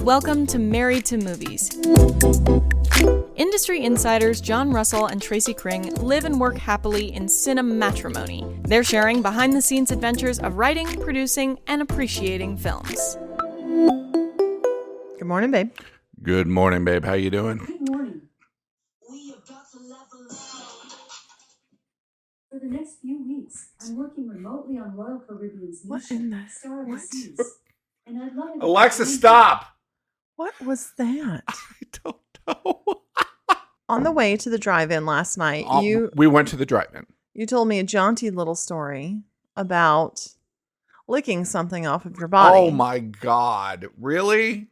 Welcome to Married to Movies. Industry insiders John Russell and Tracy Kring live and work happily in cinematrimony. They're sharing behind-the-scenes adventures of writing, producing, and appreciating films. Good morning, babe. Good morning, babe. How you doing? Good morning. We have got to level up. For the next few weeks, I'm working remotely on Royal Caribbean's new ship, Star of the Seas. And I'd love it. Alexa, stop! What was that? I don't know. On the way to the drive-in last night, We went to the drive-in. you told me a jaunty little story about licking something off of your body. Oh my God. Really?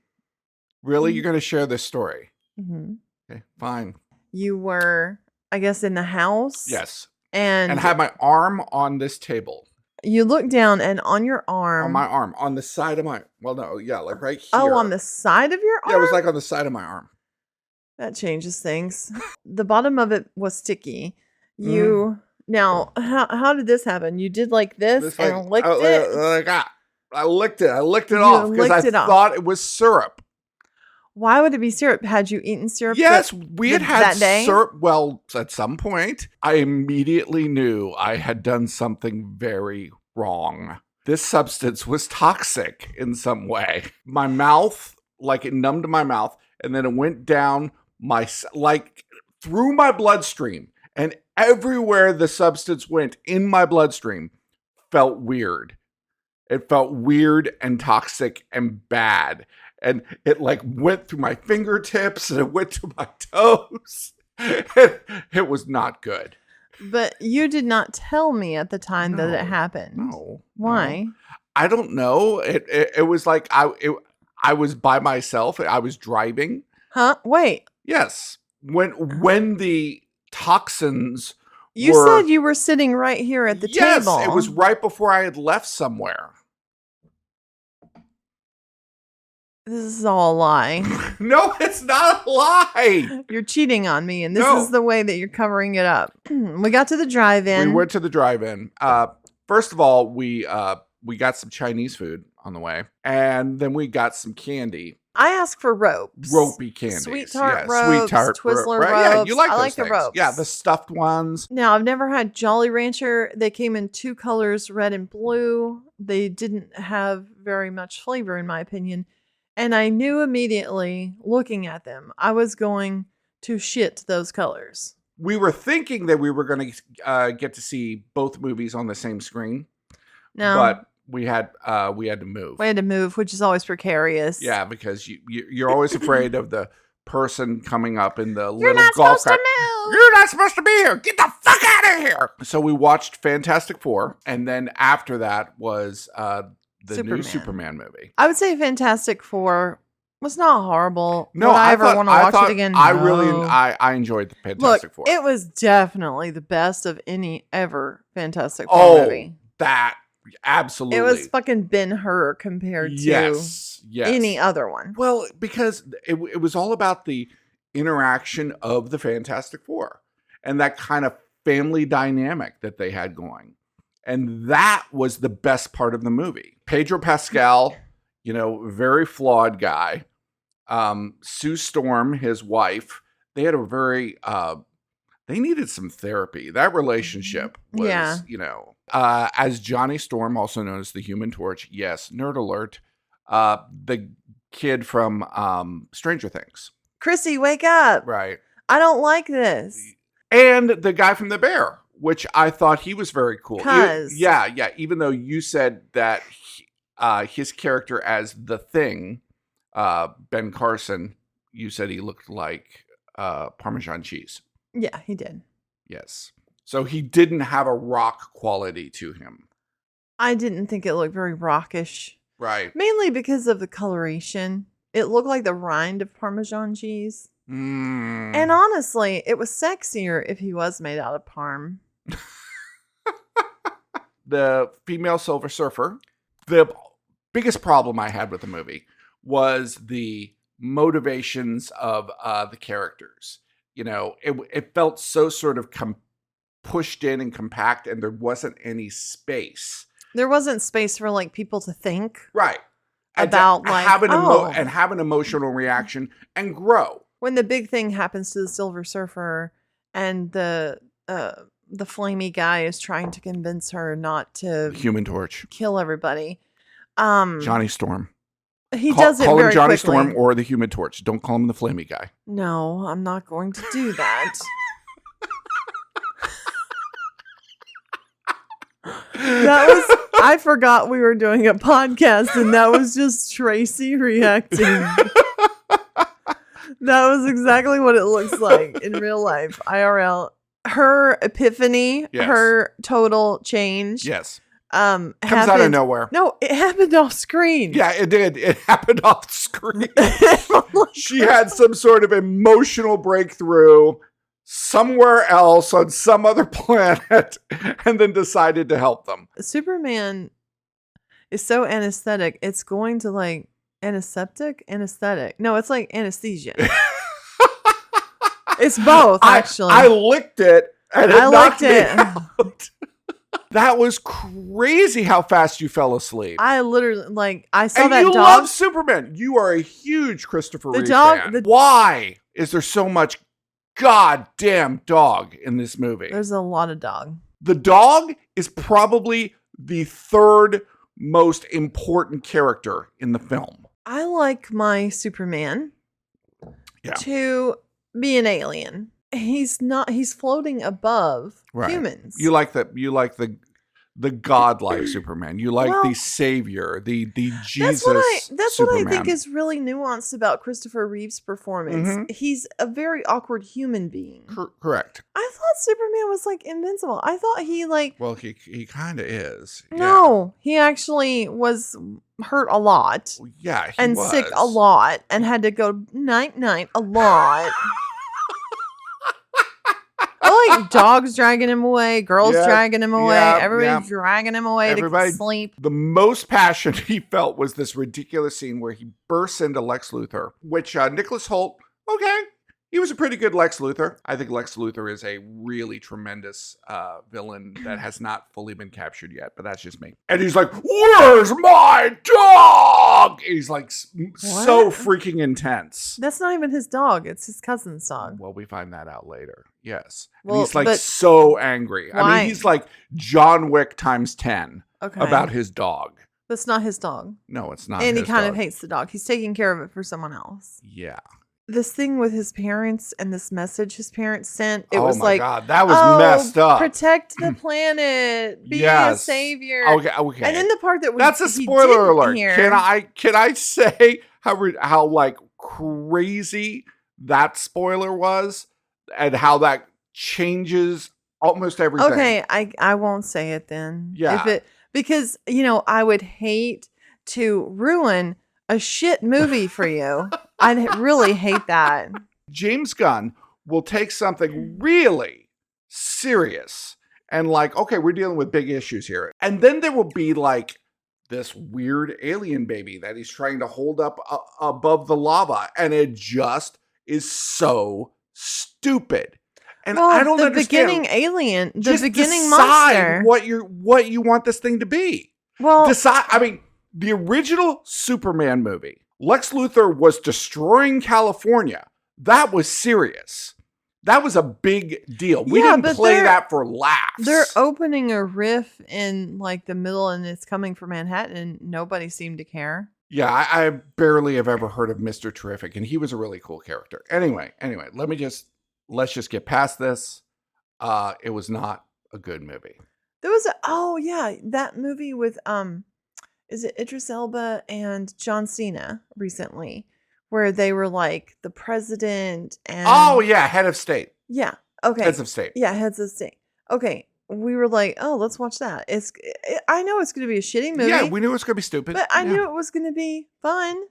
Really? You're going to share this story? Mm-hmm. Okay, fine. You were, I guess, in the house. Yes. And had my arm on this table. you looked down, and on your arm. On my arm. On the side of my... Well, no. Yeah, like right here. Oh, on the side of your arm? Yeah, it was like on the side of my arm. That changes things. The bottom of it was sticky. You... Now, how did this happen? You did like this and licked it? I licked it. I licked it off because I thought it was syrup. Why would it be syrup? Had you eaten syrup? Yes, we had that day? syrup. Well, at some point, I immediately knew I had done something very wrong. This substance was toxic in some way. My mouth, like it numbed my mouth, and then it went down through my bloodstream, and everywhere the substance went in my bloodstream felt weird. It felt weird and toxic and bad. And it went through my fingertips and it went to my toes. It was not good. But you did not tell me at the time that it happened. No. Why? No. I don't know. It was like I was by myself. I was driving. Huh? Wait. Yes. When the toxins You said you were sitting right here at the table. Yes, it was right before I had left somewhere. This is all a lie. No, it's not a lie. You're cheating on me, and this is the way that you're covering it up. We got to the drive-in. We went to the drive-in. First of all, we got some Chinese food on the way, and then we got some candy. I asked for ropes. Ropey candies. Sweet tart ropes, Twizzler ropes. Yeah, you like I those like things. the ropes. Yeah, the stuffed ones. Now, I've never had Jolly Rancher. They came in two colors, red and blue. They didn't have very much flavor, in my opinion. And I knew immediately, looking at them, I was going to shit those colors. We were thinking that we were going to get to see both movies on the same screen. No. But we had to move. We had to move, which is always precarious. Yeah, because you're always afraid of the person coming up in the You're little not golf supposed cart. to move. You're not supposed to be here. Get the fuck out of here. So we watched Fantastic Four, and then after that was the new Superman movie. I would say Fantastic Four was not horrible. No, would I ever want to watch it again? No. I enjoyed the Fantastic Four. It was definitely the best of any ever Fantastic Four movie. That absolutely. It was fucking Ben-Hur compared to any other one. Well, because it was all about the interaction of the Fantastic Four and that kind of family dynamic that they had going. And that was the best part of the movie. Pedro Pascal, very flawed guy. Sue Storm, his wife, they had a very, they needed some therapy. That relationship was, as Johnny Storm, also known as the Human Torch. Yes, nerd alert. The kid from Stranger Things. Chrissy, wake up. Right. I don't like this. And the guy from The Bear, which I thought he was very cool. Yeah. Even though you said that his character as the Thing, Ben Carson, you said he looked like Parmesan cheese. Yeah, he did. Yes. So he didn't have a rock quality to him. I didn't think it looked very rockish. Right. Mainly because of the coloration. It looked like the rind of Parmesan cheese. And honestly, it was sexier if he was made out of parm. The female Silver Surfer. The biggest problem I had with the movie was the motivations of the characters. It felt so sort of pushed in and compact, and there wasn't any space. There wasn't space for people to think. Right. about like, have an emotional reaction and grow. When the big thing happens to the Silver Surfer and the flamey guy is trying to convince her not to Human Torch, kill everybody. Johnny Storm. He does it call very him Johnny quickly. Storm or the Human Torch. Don't call him the flamey guy. No, I'm not going to do that. I forgot we were doing a podcast and that was just Tracy reacting. That was exactly what it looks like in real life, IRL. Her epiphany, Yes. her total change. Yes. Comes out of nowhere. No, it happened off screen. Yeah, it did. It happened off screen. She had some sort of emotional breakthrough somewhere else on some other planet and then decided to help them. Superman is so anesthetic. It's going to like anesthetic. No, it's like anesthesia. It's both, actually. I licked it and it knocked me it. out. That was crazy how fast you fell asleep. I literally, I saw and that you dog. love Superman. You are a huge Christopher Reeve fan. Why is there so much goddamn dog in this movie? There's a lot of dog. The dog is probably the third most important character in the film. I like my Superman to be an alien. He's floating above humans. You like the godlike Superman. You like the savior, the Jesus That's Superman. what I think is really nuanced about Christopher Reeve's performance. Mm-hmm. He's a very awkward human being. Correct. I thought Superman was like invincible. I thought he Well, he kind of is. No, he actually was hurt a lot. Well, yeah, and was. sick a lot and had to go night a lot. Like dogs dragging him away, girls dragging him away, everybody dragging him away to sleep. The most passion he felt was this ridiculous scene where he bursts into Lex Luthor, which Nicholas Hoult, he was a pretty good Lex Luthor. I think Lex Luthor is a really tremendous villain that has not fully been captured yet, but that's just me. And he's like, "Where's my dog?" He's like so freaking intense. That's not even his dog. It's his cousin's dog. Well, we find that out later. Yes. Well, and he's so angry. Why? I mean, he's like John Wick times 10 about his dog. That's not his dog. No, it's not. And he kind of hates the dog. He's taking care of it for someone else. Yeah. This thing with his parents and this message his parents sent, it was like, oh my God, that was messed up. Protect the planet, be a savior. Okay. And then the part that's a spoiler alert. Can I say how like crazy that spoiler was and how that changes almost everything? Okay, I won't say it then. Yeah, because I would hate to ruin a shit movie for you. I'd really hate that. James Gunn will take something really serious and okay, we're dealing with big issues here. And then there will be this weird alien baby that he's trying to hold up above the lava. And it just is so stupid. And I don't understand. The beginning alien, the beginning decide monster. what you want this thing to be. Well, The original Superman movie, Lex Luthor was destroying California. That was serious. That was a big deal. We didn't play that for laughs. They're opening a riff in the middle and it's coming for Manhattan and nobody seemed to care. Yeah, I barely have ever heard of Mr. Terrific and he was a really cool character. Anyway, let's just get past this. It was not a good movie. There was that movie with is it Idris Elba and John Cena recently, where they were the president and head of state. Yeah. Okay. Heads of state. Yeah, heads of state. Okay. We were let's watch that. I know it's going to be a shitty movie. Yeah, we knew it was going to be stupid. But I knew it was going to be fun.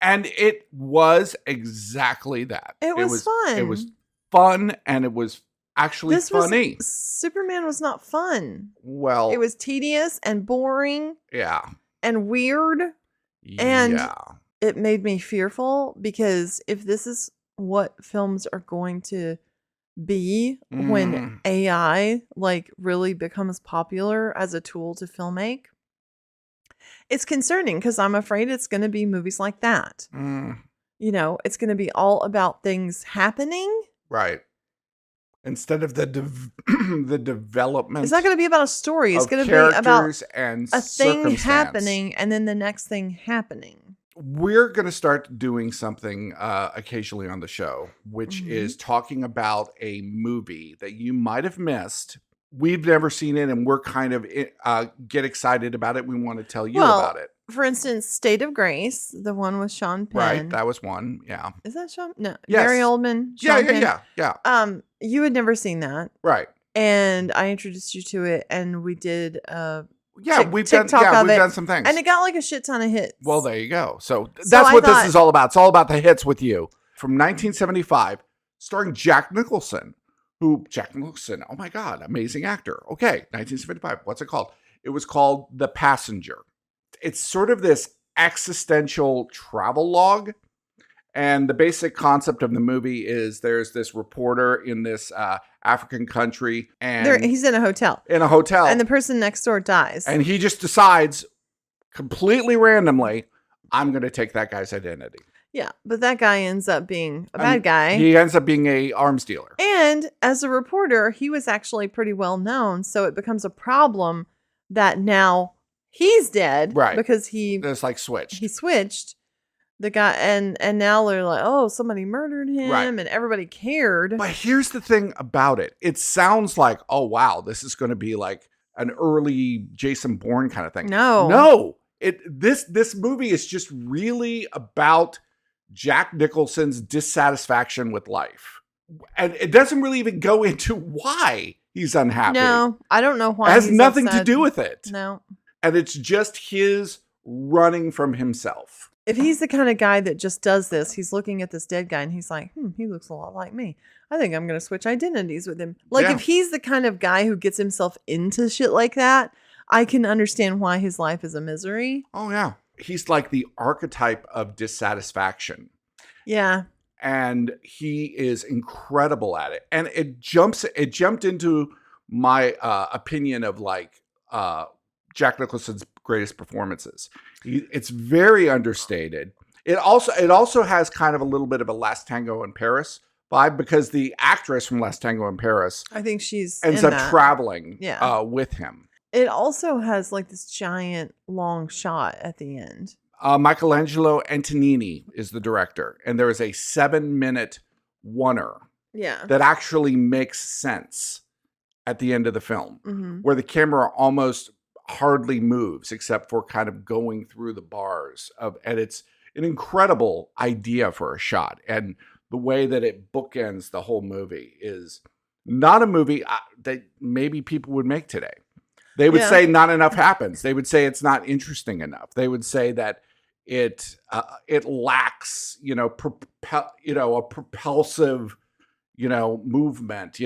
And it was exactly that. It was fun. It was fun and it was actually funny. Superman was not fun. Well, it was tedious and boring. Yeah. And weird. And it made me fearful because if this is what films are going to be when AI really becomes popular as a tool to filmmake, It's concerning because I'm afraid it's going to be movies like that. You know, it's going to be all about things happening. Right. Instead of the the development. It's not going to be about a story. It's going to be about and a thing happening and then the next thing happening. We're going to start doing something occasionally on the show, which is talking about a movie that you might have missed. We've never seen it, and we're kind of get excited about it. We want to tell you about it. For instance, State of Grace, the one with Sean Penn. Right, that was one. Yeah. Is that Sean? No. Yes. Gary Oldman. Sean Penn. Yeah. You had never seen that. Right. And I introduced you to it, and we did we've done some things. And it got like a shit ton of hits. Well, there you go. So that's what this is all about. It's all about the hits with you. From 1975, starring Jack Nicholson. Oh my God, amazing actor. Okay, 1975. What's it called? It was called The Passenger. It's sort of this existential travel log. And the basic concept of the movie is there's this reporter in this African country. And he's in a hotel. In a hotel. And the person next door dies. And he just decides completely randomly, I'm going to take that guy's identity. Yeah, but that guy ends up being a bad guy. He ends up being a arms dealer. And as a reporter, he was actually pretty well known. So it becomes a problem that now he's dead. Right. Because it's like switched. He switched the guy. And now they're like, oh, somebody murdered him. Right. And everybody cared. But here's the thing about it. It sounds like, oh, wow, this is going to be like an early Jason Bourne kind of thing. No. This movie is just really about Jack Nicholson's dissatisfaction with life. And it doesn't really even go into why he's unhappy. No, I don't know why. It has nothing to do with it. No. And it's just his running from himself. If he's the kind of guy that just does this, he's looking at this dead guy and he's like, he looks a lot like me. I think I'm going to switch identities with him. Like if he's the kind of guy who gets himself into shit like that, I can understand why his life is a misery. Oh, yeah. He's like the archetype of dissatisfaction. Yeah. And he is incredible at it. And it jumped into my opinion of like Jack Nicholson's greatest performances. It's very understated. It also has kind of a little bit of a Last Tango in Paris vibe because the actress from Last Tango in Paris, I think she's ends up traveling with him. It also has like this giant long shot at the end. Michelangelo Antonioni is the director, and there is a 7-minute oneer that actually makes sense at the end of the film, where the camera almost hardly moves except for kind of going through the bars and it's an incredible idea for a shot. And the way that it bookends the whole movie is not a movie that maybe people would make today. They would say not enough happens. They would say it's not interesting enough. They would say that it lacks, a propulsive, movement.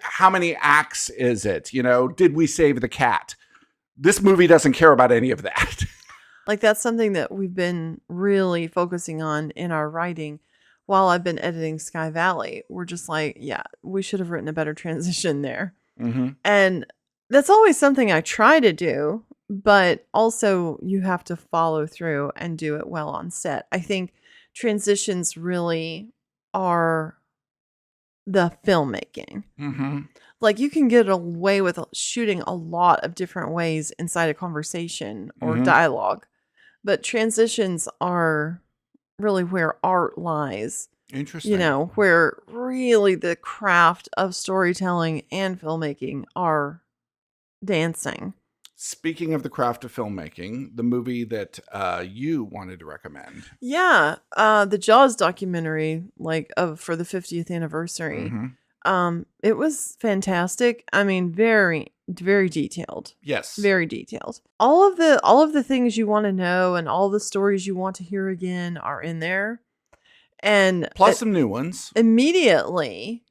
How many acts is it? Did we save the cat? This movie doesn't care about any of that. Like that's something that we've been really focusing on in our writing. While I've been editing Sky Valley, we're just like, we should have written a better transition there. And that's always something I try to do, but also you have to follow through and do it well on set. I think transitions really are the filmmaking. Like you can get away with shooting a lot of different ways inside a conversation or dialogue, but transitions are really where art lies. Interesting. Where really the craft of storytelling and filmmaking are dancing. Speaking of the craft of filmmaking, the movie that you wanted to recommend. Yeah, the Jaws documentary, for the 50th anniversary. It was fantastic. I mean, very, very detailed. Yes. Very detailed. All of the things you want to know and all the stories you want to hear again are in there. And plus some new ones. Immediately,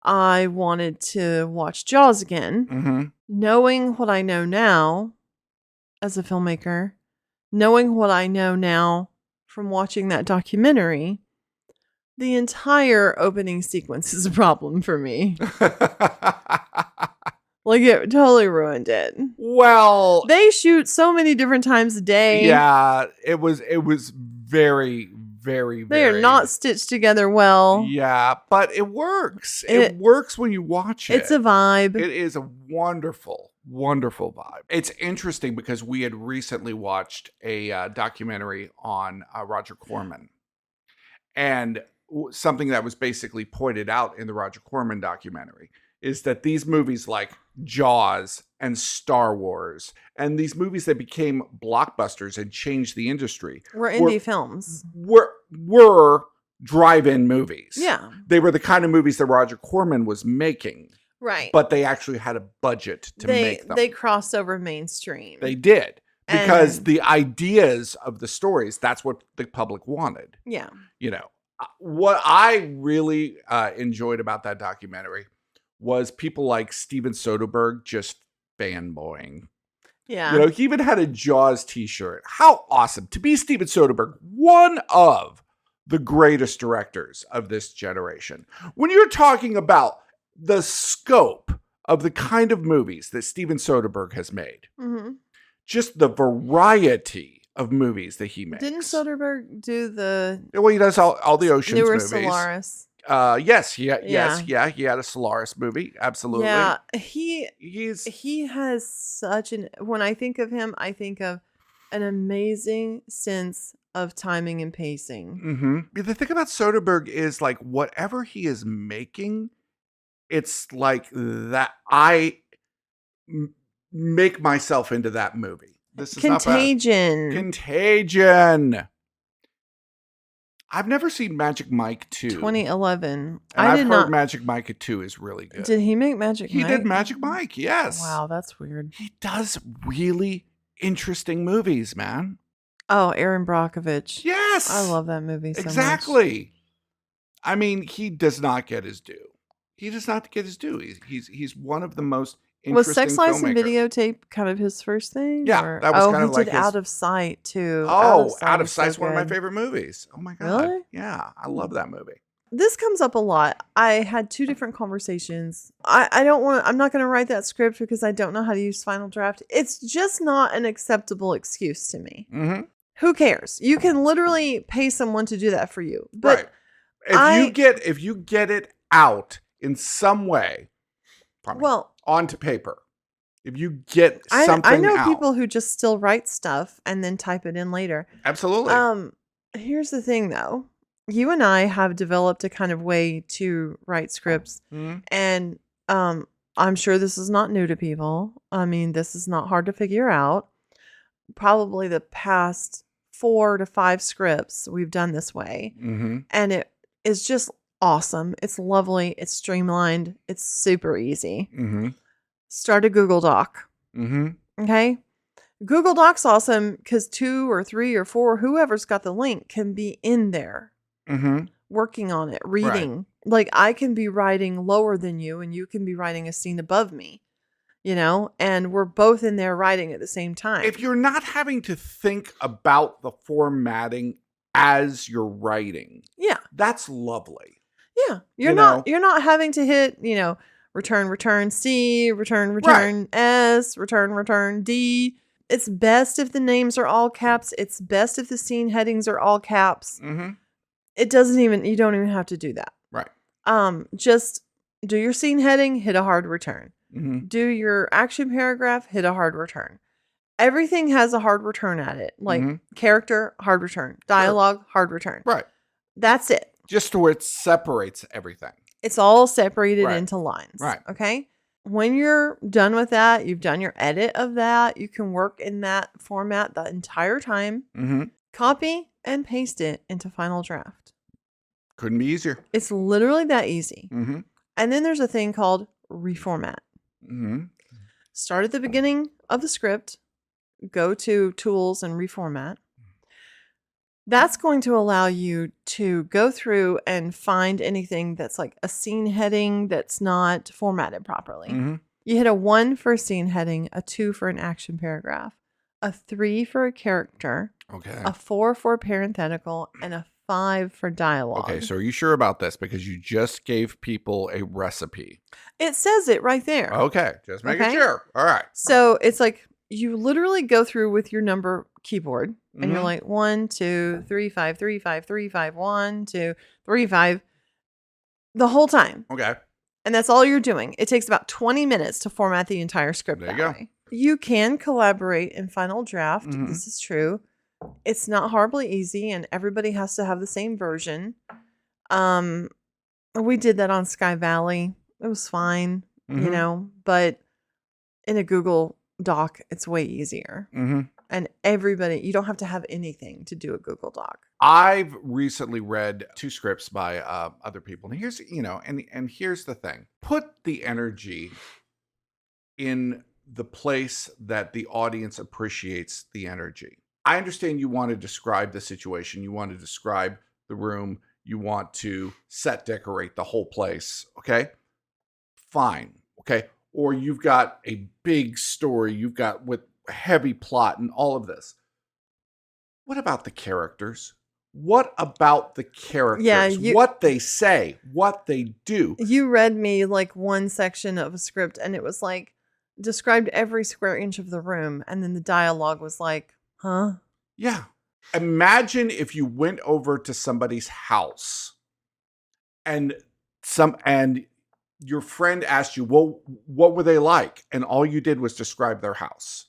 I wanted to watch Jaws again. Knowing what I know now as a filmmaker, knowing what I know now from watching that documentary, the entire opening sequence is a problem for me. Like, it totally ruined it. Well, They shoot so many different times a day. yeah, it was very, very, They very. are not stitched together well. Yeah, but it works. It works when you watch it. It's a vibe. It is a wonderful, wonderful vibe. It's interesting because we had recently watched a documentary on Roger Corman. And something that was basically pointed out in the Roger Corman documentary is that these movies like Jaws and Star Wars and these movies that became blockbusters and changed the industry We're indie films. Were drive-in movies. Yeah. They were the kind of movies that Roger Corman was making. Right. But they actually had a budget to make them. They crossed over mainstream. They did. Because the ideas of the stories, that's what the public wanted. Yeah. You know, what I really enjoyed about that documentary was people like Steven Soderbergh just fanboying. Yeah. You know, he even had a Jaws t-shirt. How awesome. To be Steven Soderbergh, one of the greatest directors of this generation. When you're talking about the scope of the kind of movies that Steven Soderbergh has made, just the variety of movies that he makes. Didn't Soderbergh do the... Well, he does all the Ocean's newer movies. Solaris. Yes, he had a Solaris movie. Absolutely. Yeah, he has such an... When I think of him, I think of an amazing sense of timing and pacing. The thing about Soderbergh is like whatever he is making, it's like that I make myself into that movie. This is Contagion. Contagion. I've never seen Magic Mike 2. 2011. And I've heard Magic Mike 2 is really good. Did he make Magic Mike? He did Magic Mike, yes. Wow, that's weird. He does really interesting movies, man. Oh, Aaron Brockovich. Yes. I love that movie so exactly. much. I mean, he does not get his due. He does not get his due. He's one of the most interesting Was Sex, Lies, and filmmakers. Videotape kind of his first thing? Yeah, or? that was kind of like he did his... Out of Sight, too. Oh, Out of Sight's so one of my good. favorite movies. Oh, my God. Really? Yeah, I love that movie. This comes up a lot. I had 2 different conversations. I'm not going to write that script because I don't know how to use Final Draft. It's just not an acceptable excuse to me. Who cares? You can literally pay someone to do that for you. But right. If you get it out in some way, onto paper, if you get something I know out. people who just still write stuff and then type it in later. Absolutely. Here's the thing, though. You and I have developed a kind of way to write scripts, and I'm sure this is not new to people. I mean, this is not hard to figure out. Probably the past 4 to 5 scripts we've done this way, and it is just awesome. It's lovely. It's streamlined. It's super easy. Start a Google Doc. Okay. Google Doc's awesome because 2 or 3 or 4, whoever's got the link, can be in there working on it, reading. Right. Like I can be writing lower than you and you can be writing a scene above me, you know, and we're both in there writing at the same time. If you're not having to think about the formatting as you're writing, that's lovely. Yeah. You're not having to hit, you know, return C, return S, return D. It's best if the names are all caps. It's best if the scene headings are all caps. You don't even have to do that. Right. Just do your scene heading, hit a hard return. Do your action paragraph, hit a hard return. Everything has a hard return at it. Like character, hard return. Dialogue, hard return. Right. That's it. Just to where it separates everything. It's all separated into lines. Right. Okay. When you're done with that, you've done your edit of that, you can work in that format the entire time. Copy and paste it into Final Draft. Couldn't be easier. It's literally that easy. And then there's a thing called reformat. Start at the beginning of the script, go to tools and reformat. That's going to allow you to go through and find anything that's like a scene heading that's not formatted properly. You hit a 1 for a scene heading, a 2 for an action paragraph, a 3 for a character, a 4 for a parenthetical, and a 5 for dialogue. Okay, so are you sure about this? Because you just gave people a recipe. It says it right there. Okay, just making Okay. sure. All right. So it's like you literally go through with your number keyboard and you're Mhm. like 1, 2, 3, 5, 3, 5, 3, 5, 1, 2, 3, 5 the whole time. Okay. And that's all you're doing. It takes about 20 minutes to format the entire script There you that go. way. You can collaborate in Final Draft. Mhm. This is true. It's not horribly easy, and everybody has to have the same version. We did that on Sky Valley. It was fine, Mhm. but in a Google Doc, it's way easier. Mm-hmm. And everybody, you don't have to have anything to do a Google Doc. I've recently read 2 scripts by other people, and here's and here's the thing: put the energy in the place that the audience appreciates the energy. I understand you want to describe the situation, you want to describe the room, you want to set decorate the whole place. Okay, fine. Okay, or you've got a big story, you've got with heavy plot and all of this. What about the characters? What about the characters? Yeah, what they say, what they do. You read me like one section of a script and it was like described every square inch of the room. And then the dialogue was like, huh? Yeah. Imagine if you went over to somebody's house and your friend asked you, well, what were they like? And all you did was describe their house.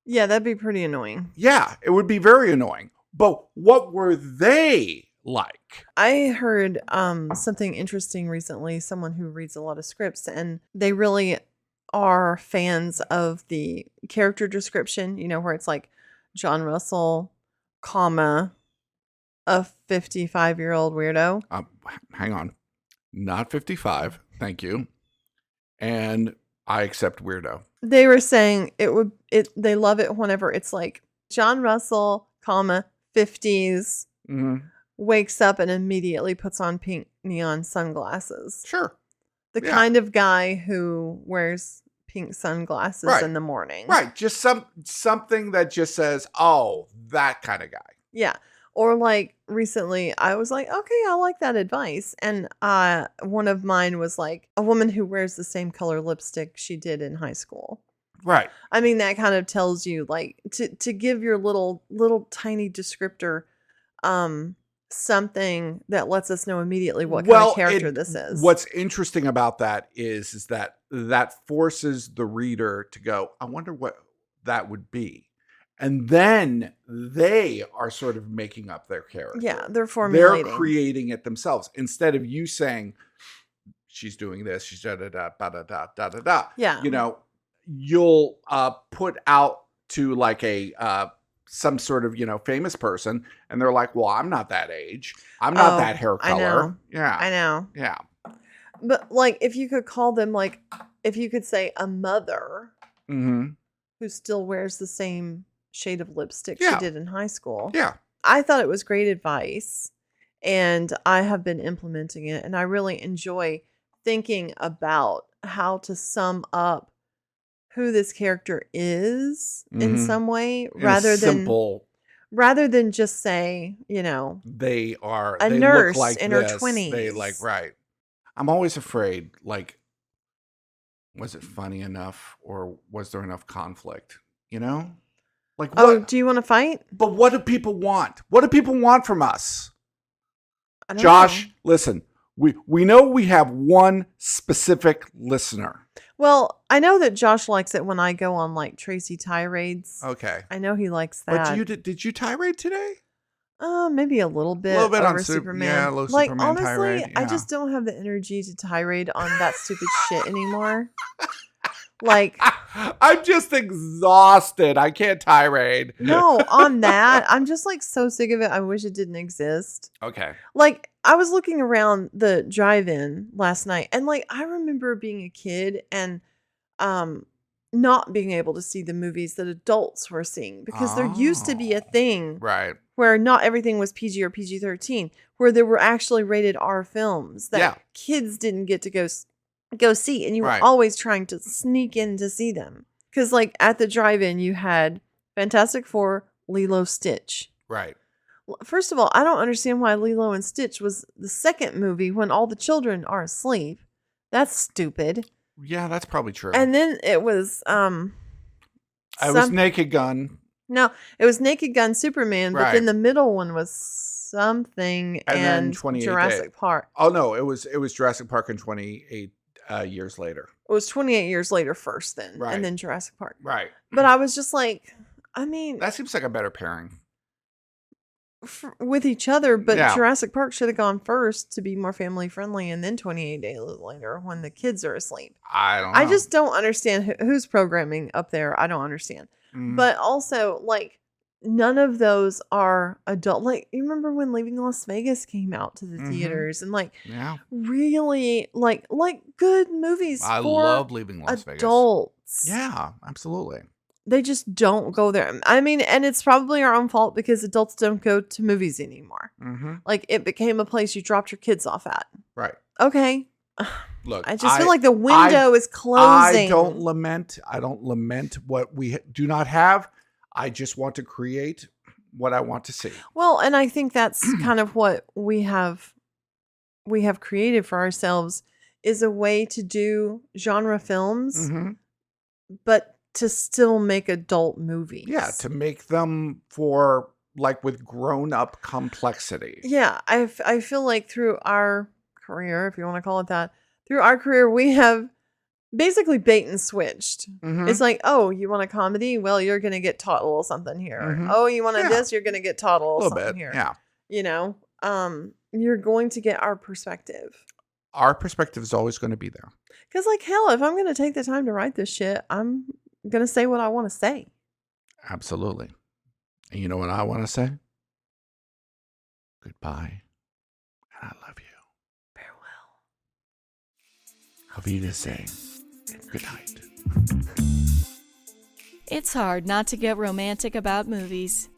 Yeah, that'd be pretty annoying. Yeah, it would be very annoying. But what were they like? I heard something interesting recently, someone who reads a lot of scripts, and they really are fans of the character description, where it's like John Russell, comma, a 55-year-old weirdo. Hang on. Not 55. Thank you. And I accept weirdo. They were saying they love it whenever it's like John Russell, comma, 50s, wakes up and immediately puts on pink neon sunglasses. Sure. The kind of guy who wears pink sunglasses in the morning. Right. Just something that just says, oh, that kind of guy. Yeah. Or like recently I was like, okay, I like that advice. And one of mine was like a woman who wears the same color lipstick she did in high school. Right. I mean, that kind of tells you like to give your little tiny descriptor something that lets us know immediately what kind of character this is. What's interesting about that is that forces the reader to go, I wonder what that would be. And then they are sort of making up their character. Yeah, they're formulating. They're creating it themselves. Instead of you saying, she's doing this, she's da-da-da. Yeah. You'll put out to like a some sort of famous person, and they're like, well, I'm not that age, I'm not that hair color. I know. Yeah. But like if you could call them, like if you could say a mother who still wears the same shade of lipstick she did in high school. Yeah. I thought it was great advice, and I have been implementing it, and I really enjoy thinking about how to sum up who this character is in some way, rather than just say, they are a they nurse look like in this. her 20s. They right. I'm always afraid, like, was it funny enough, or was there enough conflict? Like, what? Do you want to fight? But what do people want? What do people want from us? I don't Josh, know. listen, we know we have one specific listener. Well, I know that Josh likes it when I go on like Tracy tirades. Okay. I know he likes that. But did you tirade today? Maybe a little bit. A little bit over on Superman. yeah, a little like Superman honestly, tirade. Yeah. I just don't have the energy to tirade on that stupid shit anymore. Like, I'm just exhausted. I can't tirade. no, on that, I'm just like so sick of it. I wish it didn't exist. Okay. Like, I was looking around the drive-in last night, and like I remember being a kid and not being able to see the movies that adults were seeing, because there used to be a thing Right. where not everything was PG or PG-13, where there were actually rated R films that kids didn't get to go see, and you were always trying to sneak in to see them. Because like at the drive-in, you had Fantastic Four, Lilo, Stitch. Right. First of all, I don't understand why Lilo and Stitch was the second movie when all the children are asleep. That's stupid. Yeah, that's probably true. And then it was I was Naked Gun. No, it was Naked Gun Superman, but then the middle one was something and Jurassic Park. Oh no, it was Jurassic Park in 28 years later. It was 28 years later first then, Right. and then Jurassic Park. Right. But I was just like, I mean, that seems like a better pairing. With each other, but Yeah. Jurassic Park should have gone first to be more family friendly, and then 28 days later when the kids are asleep. I don't know. I just don't understand who's programming up there. I don't understand. But also, like, none of those are adult. Like, you remember when Leaving Las Vegas came out to the theaters, and like, really, like good movies. I for love Leaving Las Vegas. Adults. Yeah, absolutely. They just don't go there. I mean, and it's probably our own fault because adults don't go to movies anymore. Like, it became a place you dropped your kids off at. Right. Okay. Look, I just feel like the window is closing. I don't lament what we do not have. I just want to create what I want to see. Well, and I think that's kind of what we have created for ourselves is a way to do genre films, but to still make adult movies. Yeah, to make them for like with grown-up complexity. Yeah, I feel like through our career, if you want to call it that, through our career, we have basically bait and switched. It's like, oh, you want a comedy? Well, you're going to get taught a little something here. Oh, you want this? You're going to get taught a little something here. Yeah. You know, you're going to get our perspective. Our perspective is always going to be there. Because, like, hell, if I'm going to take the time to write this shit, I'm going to say what I want to say. Absolutely. And you know what I want to say? Goodbye. And I love you. Farewell. Auf Wiedersehen. Good night. It's hard not to get romantic about movies.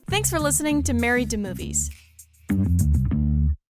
Thanks for listening to Married to Movies.